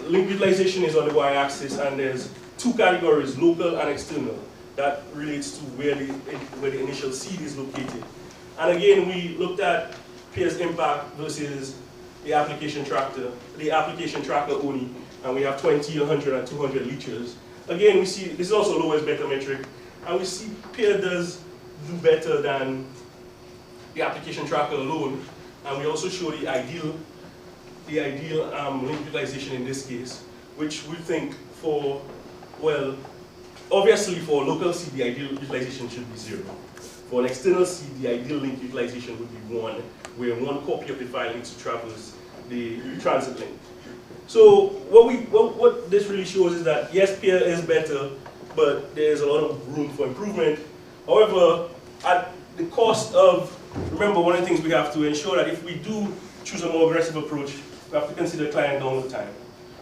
link utilization is on the y-axis, and there's two categories, local and external. That relates to where the initial seed is located. And again, we looked at peers impact versus the application tracker only, and we have 20, 100, and 200 liters. Again, we see this is also lowest beta metric, and we see peer does do better than the application tracker alone, and we also show the ideal link utilization in this case, which we think for, well, obviously for local seed, the ideal utilization should be 0. For an external seed, the ideal link utilization would be 1, where one copy of the file needs to traverse the transit link. So what this really shows is that yes, peer is better, but there's a lot of room for improvement. However, at the cost of, remember, one of the things we have to ensure that if we do choose a more aggressive approach, we have to consider client download time.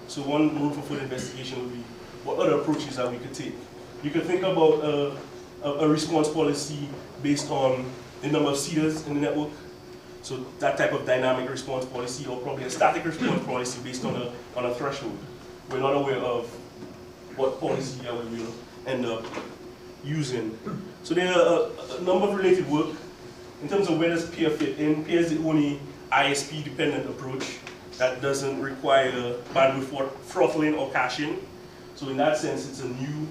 So one room for further investigation would be what other approaches that we could take. You could think about a response policy based on the number of seeders in the network. So that type of dynamic response policy, or probably a static response policy based on a threshold. We're not aware of what policy that we will end up using. So there are a number of related work. In terms of where does peer fit in, peer is the only ISP dependent approach that doesn't require bandwidth throttling or caching. So in that sense, it's a new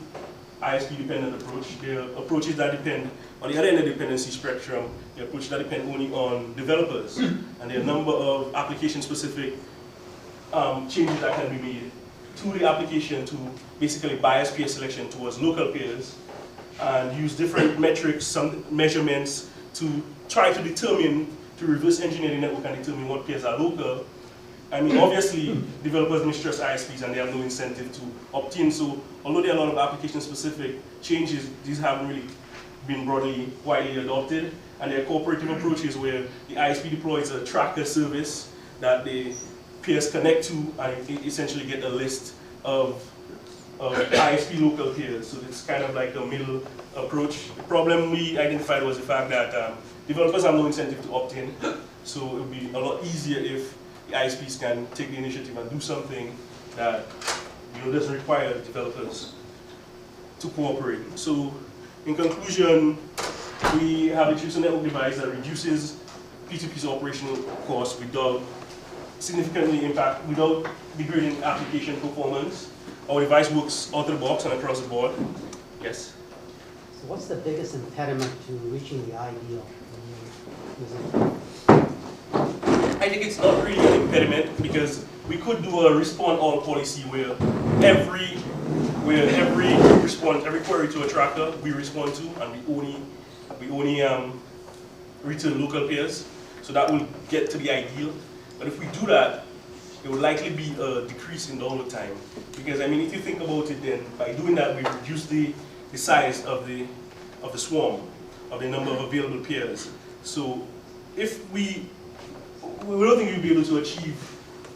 ISP dependent approach. There are approaches that depend on the other end of the dependency spectrum, the approaches that depend only on developers. And there are a number of application specific changes that can be made to the application to basically bias peer selection towards local peers and use different metrics, some measurements to try to determine, to reverse engineer the network and determine what peers are local. I mean, obviously, developers mistrust ISPs and they have no incentive to opt in. So, although there are a lot of application-specific changes, these haven't really been widely adopted. And there are cooperative approaches where the ISP deploys a tracker service that the peers connect to and essentially get a list of ISP local peers. So it's kind of like a middle approach. The problem we identified was the fact that developers have no incentive to opt in. So it would be a lot easier if the ISPs can take the initiative and do something that doesn't require developers to cooperate. So in conclusion, we have introduced a network device that reduces P2P's operational costs without significantly without degrading application performance. Our device works out of the box and across the board. Yes? So what's the biggest impediment to reaching the ideal? I think it's not really an impediment because we could do a respond all policy where every query to a tracker we respond to, and we only return local pairs. So that will get to the ideal. But if we do that, it would likely be a decrease in download time. Because I mean, if you think about it, then by doing that, we reduce the size of the swarm, of the number of available pairs. So if we don't think we'll be able to achieve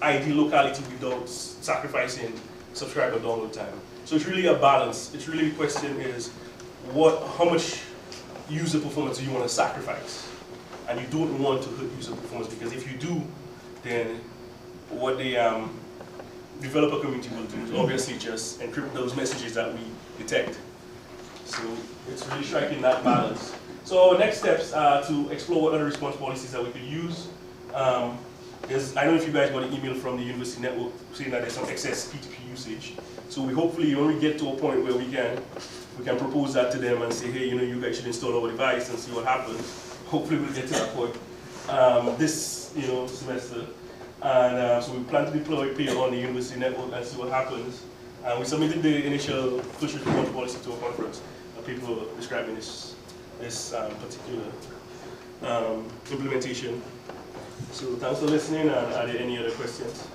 ideal locality without sacrificing subscriber download time. So it's really a balance. It's really the question is, how much user performance do you want to sacrifice? And you don't want to hurt user performance, because if you do, then what the developer community will do is obviously just encrypt those messages that we detect. So it's really striking that balance. So our next steps are to explore what other response policies that we could use. I don't know if you guys got an email from the university network saying that there's some excess P2P usage. So we hopefully, when we get to a point where we can propose that to them and say, hey, you guys should install our device and see what happens. Hopefully we'll get to that point this semester. And so we plan to deploy peer on the university network and see what happens. And we submitted the initial push response policy to a conference. People describing this particular implementation. So thanks for listening, and are there any other questions?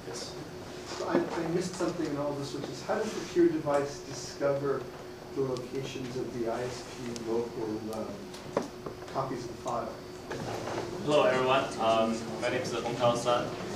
Yes? So I missed something in all this, which is how does the peer device discover the locations of the ISP local copies of the file? Hello everyone, my name is Ong San.